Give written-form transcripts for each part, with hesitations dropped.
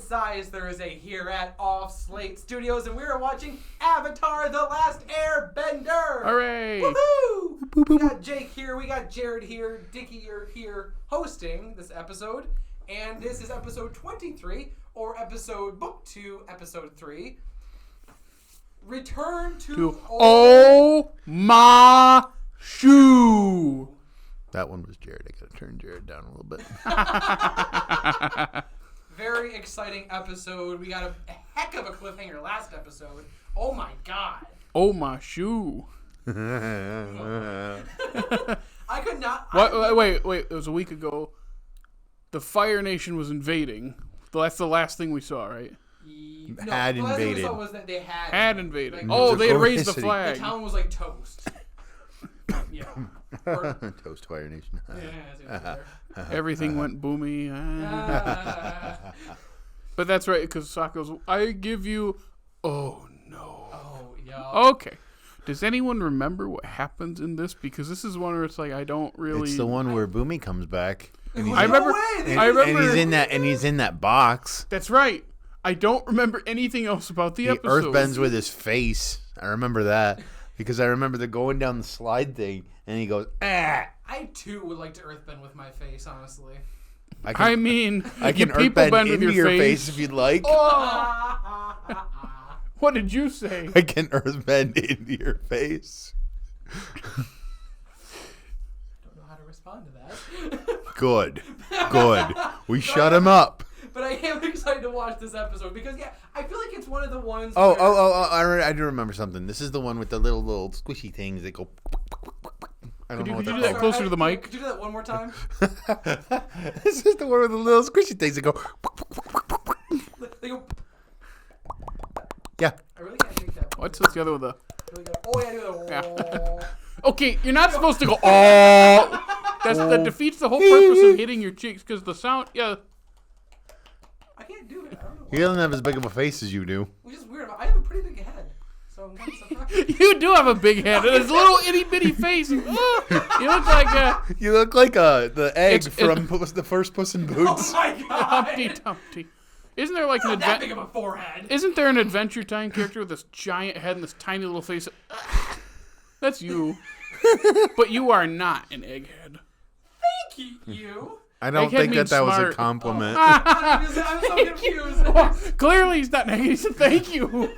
size there is a here at Off Slate Studios, and we are watching Avatar: The Last Airbender. Hooray! Woohoo! We got Jake here, we got Jared here, Dickey here hosting this episode, and this is episode 23, or book 2, episode 3. Return to O-MA-SHU. That one was Jared. I gotta turn Jared down a little bit. Very exciting episode. We got a heck of a cliffhanger last episode. Oh my god. O-MA-SHU. I could not. Wait. It was a week ago. The Fire Nation was invading. That's the last thing we saw, right? Had the last thing we invaded. saw was that they Had invaded. Like, They had raised the the flag. town was like toast. Yeah. Toast Fire Nation. Everything went boomy. But that's right, because Sako's, I give you... Oh, no. Oh, yeah. Okay. Does anyone remember what happens in this? Because this is one where it's like, I don't really... It's the one where Boomy comes back. And he's I remember. And he's in that box. That's right. I don't remember anything else about the He episode. earthbends with his face. I remember that. Because I remember the going down the slide thing, and he goes, ah! I, too, would like to earthbend with my face, honestly. I can people earthbend into your face if you'd like. Oh. What did you say? I can earthbend into your face. Don't know how to respond to that. Good. We shut him up. But I am excited to watch this episode because, yeah, I feel like it's one of the ones. I do remember something. This is the one with the little squishy things that go. I don't know what Could you do that closer to the mic? Could you do that one more time? This is the one with the little squishy things that go. They go. Yeah. I really can't make that. What's the other with the... Really go, oh, yeah, do that. Okay, you're not supposed to go, oh. That defeats the whole purpose of hitting your cheeks, because the sound, yeah. I can't do it. I don't know why. He doesn't have as big of a face as you do. Which is weird. I have a pretty big head. So I'm kind of surprised. You do have a big head and his little itty bitty face. You look like You look like the egg from the first Puss in Boots. Oh my god. Humpty Dumpty. Isn't there like Not that big of a forehead. Isn't there an Adventure Time character with this giant head and this tiny little face? That's you. But you are not an egghead. Thank you. I don't Egghead think means that was smart. a compliment. I'm so confused. Clearly he's not negative. He said thank you.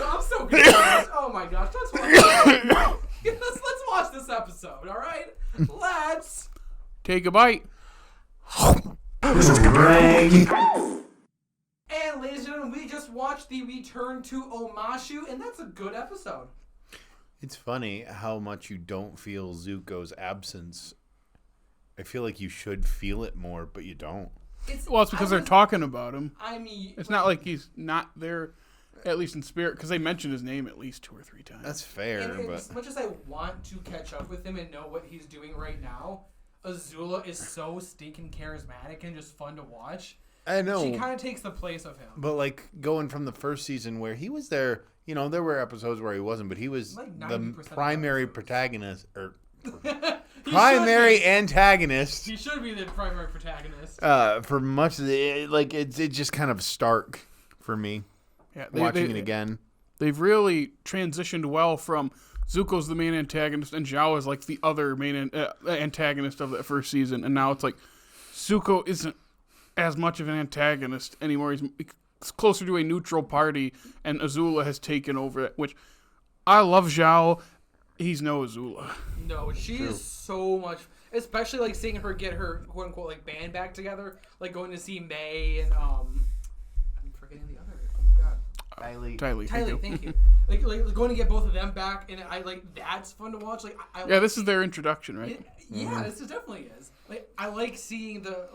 I'm so confused. Oh my gosh. Let's watch this episode, alright? Let's take a bite. This is Greg. And ladies and gentlemen, we just watched the Return to O-MA-SHU, and that's a good episode. It's funny how much you don't feel Zuko's absence. I feel like you should feel it more, but you don't. It's because they're talking about him. I mean... It's not like he's not there, at least in spirit, because they mention his name at least 2 or 3 times. That's fair, but... As much as I want to catch up with him and know what he's doing right now, Azula is so stinking charismatic and just fun to watch. I know. She kind of takes the place of him. But, like, going from the first season where he was there, you know, there were episodes where he wasn't, but he was like the primary episodes. protagonist, or primary antagonist. He should be the primary protagonist. For much of the, like, it's just kind of stark for me, watching it again. They've really transitioned well from Zuko's the main antagonist and Zhao is like the other main antagonist of that first season, and now it's like Zuko isn't as much of an antagonist anymore. He's closer to a neutral party, and Azula has taken over it, which I love Zhao. He's no Azula. No, she is so much, especially like seeing her get her quote unquote like band back together, like going to see May and I'm forgetting the other. Oh my god. Tylee, thank you. Like going to get both of them back, and I like that's fun to watch. Like yeah, this is their introduction, right? Yeah, this definitely is. Like I like seeing the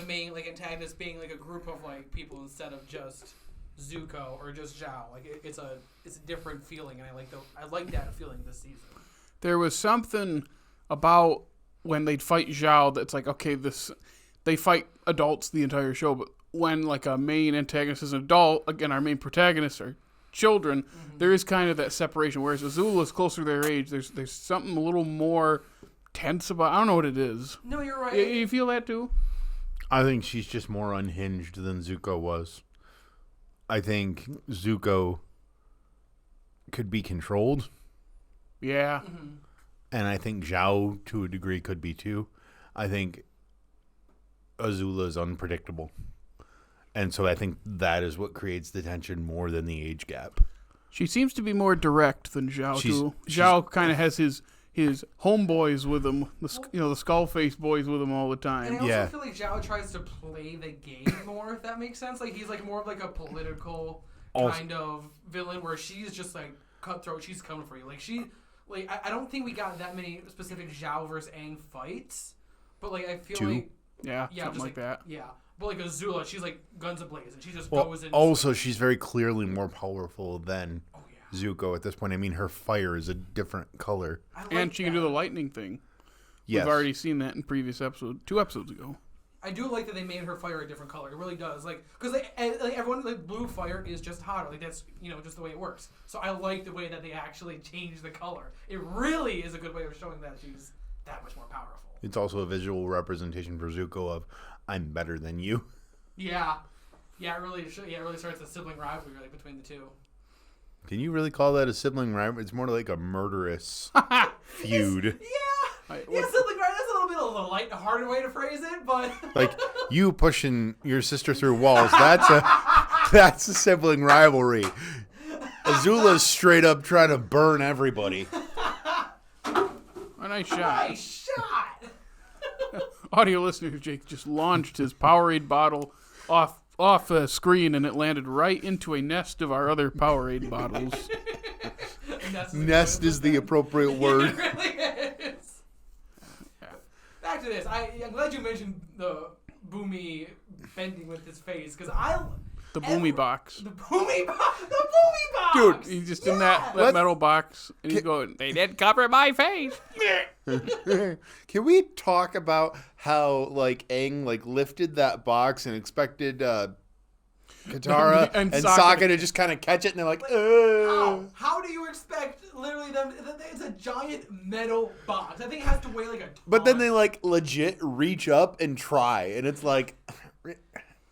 main like antagonist being like a group of like people instead of just Zuko or just Zhao. Like it's a different feeling, and I like that feeling this season. There was something about when they'd fight Zhao that's like, okay, they fight adults the entire show, but when like a main antagonist is an adult, again, our main protagonists are children, there is kind of that separation, whereas Azula is closer to their age. There's something a little more tense about, I don't know what it is. No, you're right. You feel that too? I think she's just more unhinged than Zuko was. I think Zuko could be controlled. Yeah. Mm-hmm. And I think Zhao, to a degree, could be too. I think Azula is unpredictable. And so I think that is what creates the tension more than the age gap. She seems to be more direct than Zhao, too. she's- Zhao kind of has his homeboys with him, the skull-face boys with him all the time. And I also Yeah. feel like Zhao tries to play the game more, if that makes sense. Like, he's like more of like a political kind of villain where she's just like cutthroat. She's coming for you. Like, I don't think we got that many specific Zhao versus Aang fights, but like I feel Two? like Yeah, yeah, something just like that. Yeah, but like Azula, she's like guns ablaze, and she just Well, goes in. also, she's very clearly more powerful than Oh yeah. Zuko at this point. I mean, her fire is a different color. I like And she can do that. the lightning thing. Yes. We've already seen that in previous episodes, 2 episodes ago. I do like that they made her fire a different color. It really does. Like, because like everyone, like, blue fire is just hotter. Like, that's, just the way it works. So I like the way that they actually changed the color. It really is a good way of showing that she's that much more powerful. It's also a visual representation for Zuko of, I'm better than you. Yeah. Yeah, it really starts a sibling rivalry like, between the two. Can you really call that a sibling rivalry? It's more like a murderous feud. Yeah, sibling rivalry. That's a little light-hearted way to phrase it, but... Like, you pushing your sister through walls, that's a sibling rivalry. Azula's straight up trying to burn everybody. A nice shot. Nice shot! Audio listeners, Jake just launched his Powerade bottle off the screen, and it landed right into a nest of our other Powerade bottles. Nest is the appropriate word. It really is. Back to this. I'm glad you mentioned the Boomy bending with his face, because The Boomy box. The Boomy box! The Boomy box! Dude, he's just in that Let's- metal box, and he's going, they didn't cover my face. Can we talk about how Aang lifted that box and expected Katara And and Sokka Sokka to just kind of catch it and they're like, How do you expect literally them? It's a giant metal box. I think it has to weigh like a ton. But then they legit reach up and try, and it's like,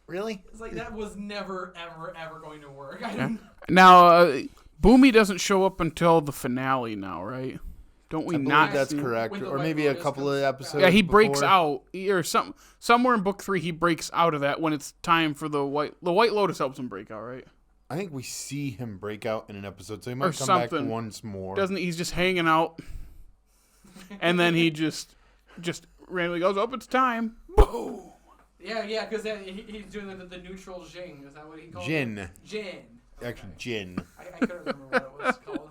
really? It's like that was never, ever going to work. I didn't. Now, Boomy doesn't show up until the finale now, right? Don't we I believe not? that's see- correct, When the or White maybe a Lotus couple of comes episodes. back. Yeah, he breaks before. out, or somewhere in book 3 he breaks out of that when it's time for the White Lotus helps him break out, right? I think we see him break out in an episode, so he Or might come back something. once more. Doesn't he? He's just hanging out, and then he just randomly goes, "Oh, it's time!" Boom. Yeah, because he's doing the neutral Jing. Is that what he called Jin. it? Jin. Actually, Jin. I couldn't remember what it was called.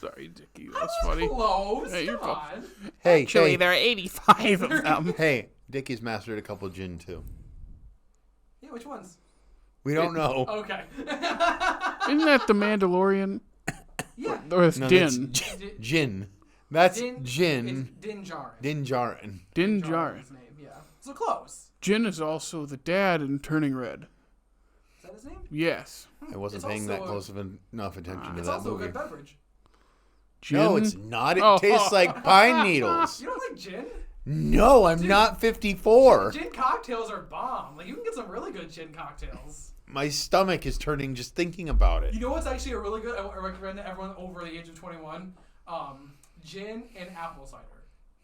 Sorry, Dickie, that's funny. Close. Hey, you're Come on. Hey, Actually, hey, there are 85 of them. hey, Dickie's mastered a couple Jin too. Yeah, which ones? We don't know. Okay. Isn't that the Mandalorian? Yeah. Or it's No, Din? that's Jin. That's It's Jin. Din Djarin. Din Djarin. Din Djarin's Djarin. name, yeah. So close. Jin is also the dad in Turning Red. Is that his name? Yes. I wasn't It's paying that also close of enough attention to It's that also a movie. good beverage. Jin? No, it's not. It Oh. tastes like pine needles. You don't like gin? No, I'm not 54. Gin cocktails are bomb. Like, you can get some really good gin cocktails. My stomach is turning just thinking about it. You know what's actually a really good? I recommend to everyone over the age of 21. Gin and apple cider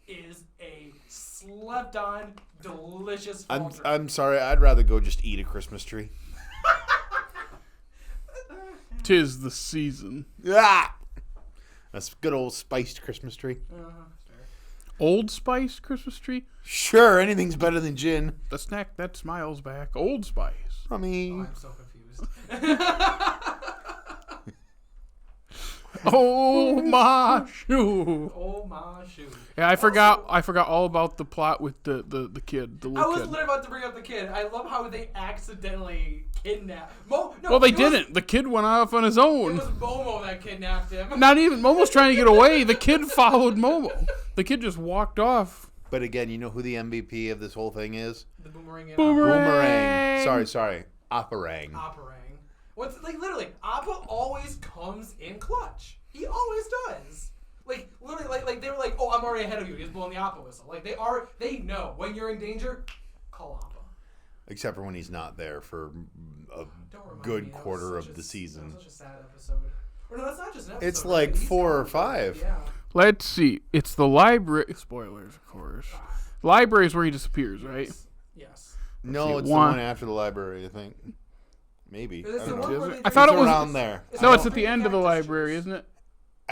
is a slept-on, delicious fall drink. I'm sorry. I'd rather go just eat a Christmas tree. 'Tis the season. Ah! That's good old spiced Christmas tree. Old Spice Christmas tree? Sure, anything's better than gin. The snack that smiles back. Old Spice. I mean, I'm so confused. O-Ma-SHU. O-Ma-SHU. Yeah, I forgot all about the plot with the kid, the I little was kid. literally about to bring up the kid. I love how they accidentally kidnapped. No, Well, they it was- didn't. The kid went off on his It own. was Momo that kidnapped him. Not even Momo's trying to get away. The kid followed Momo. The kid just walked off. but again, you know who the MVP of this whole thing is? The boomerang and Boomerang. Sorry. Operang. Apparang. What's like literally? Appa always comes in clutch. He always does. Like literally, like they were like, "Oh, I'm already ahead of you." He's blowing the Appa whistle. Like they know when you're in danger. call Appa. Except for when he's not there for a Don't remind good me, that was quarter such of the season. That was such a sad episode. Or no, that's not just an episode. It's like right? He's 4 or gone. 5. Yeah. Let's see. It's the library. Spoilers, of course. Library is where he disappears, right? Yes. No, it's the one- one after the library, I think. Maybe. Is this I the don't one know. where Is it? they I thought It's it was around there. No, it's I at the end of the library, isn't it?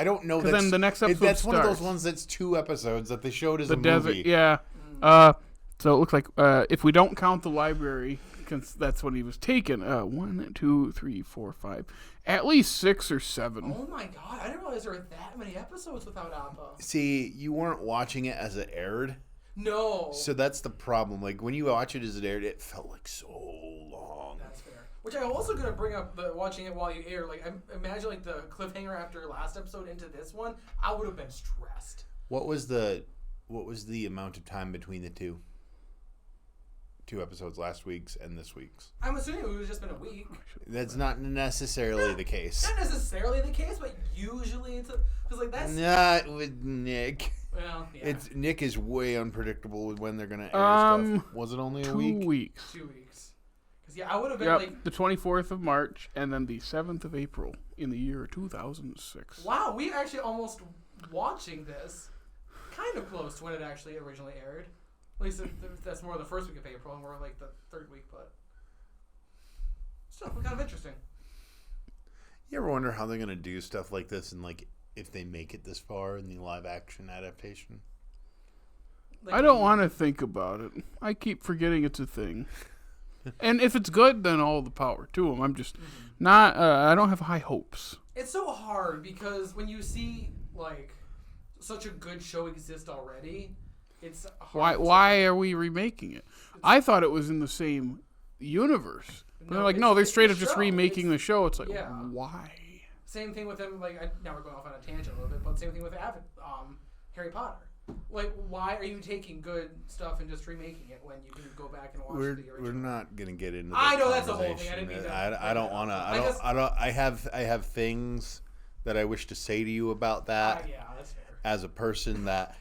don't know. 'Cause then the next episode That's one of those starts. ones that's 2 episodes that they showed as The a desert, movie. yeah. So it looks like if we don't count the library, 'cause that's when he was taken. 1, 2, 3, 4, 5, at least 6 or 7. Oh my god, I didn't realize there were that many episodes without Appa. See, you weren't watching it as it aired. No. So that's the problem. Like, when you watch it as it aired, it felt like so long. That's fair. Which I also gonna bring up watching it while you air. Like, I imagine like the cliffhanger after last episode into this one, I would have been stressed. What was the amount of time between the two episodes, last week's and this week's? I'm assuming it would have just been a week. That's not necessarily the case. Not necessarily the case, but usually it's because like that's Not with Nick. well, yeah, Nick is way unpredictable with when they're gonna air stuff. Was it only a 2 week? weeks. 2 weeks. Because yeah, I would have been Yep, like, the 24th of March and then the 7th of April in the year 2006. wow, we actually almost watching this kind of close to when it actually originally aired. At least that's more the first week of April, and we're like the 3rd week, but still kind of interesting. You ever wonder how they're gonna do stuff like this, and like if they make it this far in the live action adaptation? Like, I don't want to think about it. I keep forgetting it's a thing. And if it's good, then all the power to them. I'm just not. I don't have high hopes. It's so hard because when you see like such a good show exist already, it's hard. Why are we remaking it? I thought it was in the same universe. But No, they're like, it's- no, they're it's straight the up just show. remaking the show. It's like, Yeah. why? Same thing with them. Like now we're going off on a tangent a little bit, but same thing with Harry Potter. Like, why are you taking good stuff and just remaking it when you can go back and watch the original? We're not gonna get into. I that know that's the whole thing. I conversation. didn't mean to I don't want to. I have things that I wish to say to you about that. Yeah, that's fair. As a person that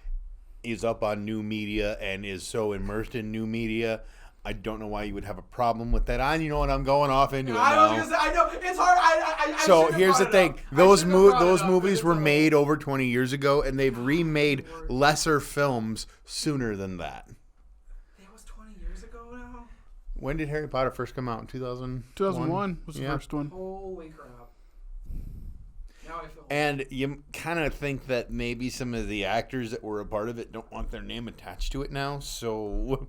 is up on new media and is so immersed in new media, I don't know why you would have a problem with that. You know what? I'm going off into it I now. was gonna say, I know it's hard. I So shouldn't have here's the brought it thing: up. I those shouldn't have brought it those up, movies but were it's a made over 20 years ago, and they've remade lesser films sooner than that. It was 20 years ago now. When did Harry Potter first come out? In 2000? 2001 was the first one. Holy crap! Now I feel. And you kind of think that maybe some of the actors that were a part of it don't want their name attached to it now. So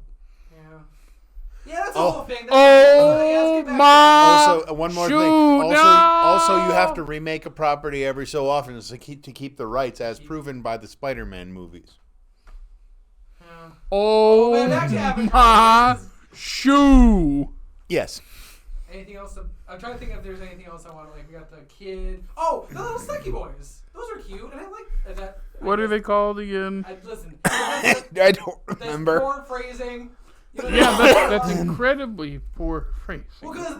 Yeah, that's the whole thing. also one more thing. Shoot, Also, no! you have to remake a property every so often to keep the rights, as proven by the Spider-Man movies. O-MA-SHU. Yes. Anything else? I'm trying to think if there's anything else I want to like. We got the kid. Oh, the little Stucky Boys. Those are cute, and I like that. What are they called again? Listen. I don't remember. That's poor phrasing. You know, Yeah, that's incredibly poor phrasing. Well, because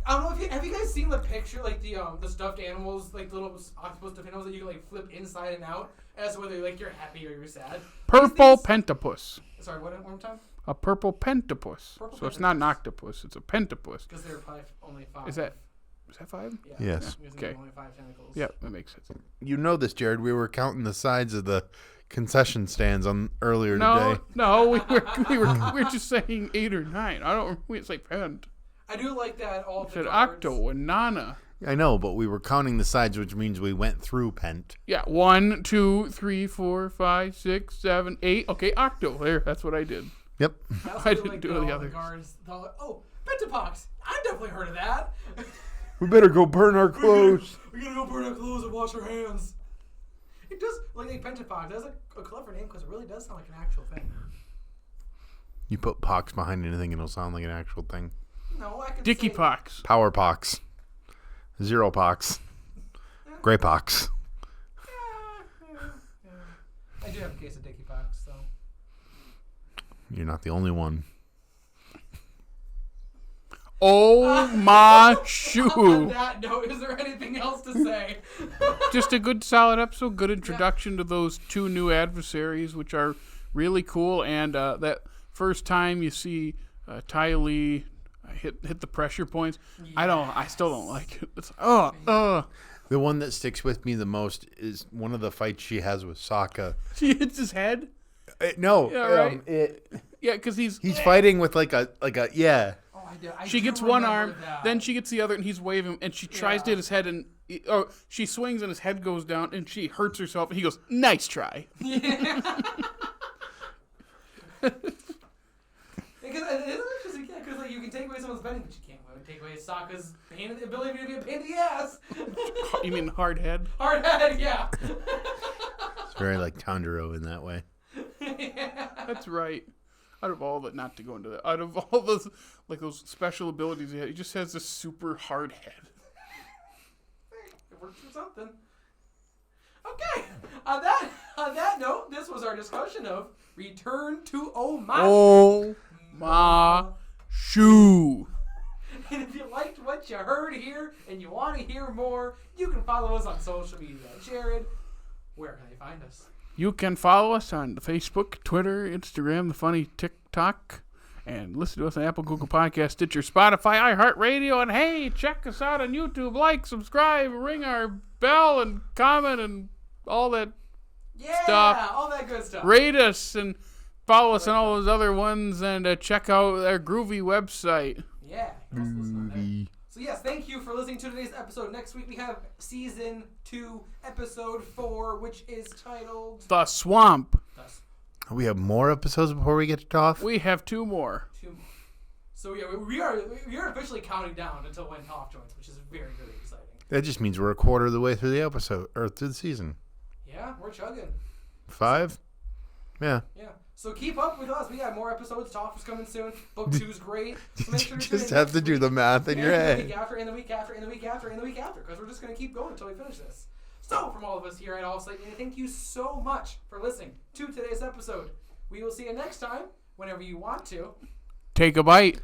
I don't know if have you guys seen the picture, like the stuffed animals, like the little octopus stuffed animals that you can like flip inside and out as whether like you're happy or you're sad. Purple These pentapus. Sorry, one more time. A purple pentapus. Purple So it's not an pentapus. octopus, it's a pentapus. Because they're probably only 5. Is that 5? Yeah. Yes. Because Okay. they're only 5 tentacles. Yeah, that makes sense. You know this, Jared. We were counting the sides of the concession stands on earlier No, today. no, we were just saying 8 or 9. We didn't say pent. I do like that all We the said cards. octo and nana. I know, but we were counting the sides, which means we went through Pent. Yeah, 1, 2, 3, 4, 5, 6, 7, 8. Okay, octo. There, that's what I did. Yep. Also I do didn't like do all the others. guards. Oh, Pentapox. I've definitely heard of that. We better go burn our clothes. We gotta go burn our clothes and wash our hands. It does, like Pentapox, that's a clever name because it really does sound like an actual thing. You put pox behind anything, and it'll sound like an actual thing. No, I could Dicky say, pox. Power pox. Zero pox. Gray pox. I do have a case of Dicky Pox, so. You're not the only one. O-MA-SHU. On that note, is there anything else to say? Just a good solid episode, good introduction to those 2 new adversaries, which are really cool. And that first time you see Ty Lee hit the pressure points. Yes. I still don't like it. It's The one that sticks with me the most is one of the fights she has with Sokka. She hits his head. No, Yeah, right. Yeah, because he's fighting with like a yeah. Oh, I she do gets one remember arm, that. then she gets the other, and he's waving, and she tries to hit his head, and she swings, and his head goes down, and she hurts herself, and he goes, "Nice try." Yeah. Because like you can take away someone's bending, but you can't take away Sokka's ability to be a pain in the ass. You mean hard head? Hard head, yeah. It's very like Tanjiro in that way. Yeah. That's right. Out of all that, not to go into that, out of all those those special abilities he just has this super hard head. It works for something. Okay. On that note, this was our discussion of Return to O-Ma-SHU. O-Ma-SHU. And if you liked what you heard here and you want to hear more, you can follow us on social media. Jared, where can they find us? You can follow us on the Facebook, Twitter, Instagram, the funny TikTok, and listen to us on Apple, Google Podcasts, Stitcher, Spotify, iHeartRadio, and hey, check us out on YouTube. Like, subscribe, ring our bell, and comment, and all that stuff. All that good stuff. Rate us and follow us on all those other ones, and check out our groovy website. Yeah. Groovy. So yes, thank you for listening to today's episode. Next week we have Season 2, Episode 4, which is titled... The Swamp. We have more episodes before we get to Toph? We have 2 more. 2 more. So yeah, we are officially counting down until when Toph joins, which is very, very exciting. That just means we're a quarter of the way through the episode, or through the season. Yeah, we're chugging. 5? Yeah. Yeah. So keep up with us. We got more episodes. Toph is coming soon. Book 2's great. So make sure You to tune just in have next to do week. the math in your And head. the week after, and the week after, and the week after, and the week after. Because we're just going to keep going until we finish this. So from all of us here at All Slate, thank you so much for listening to today's episode. We will see you next time, whenever you want to. Take a bite.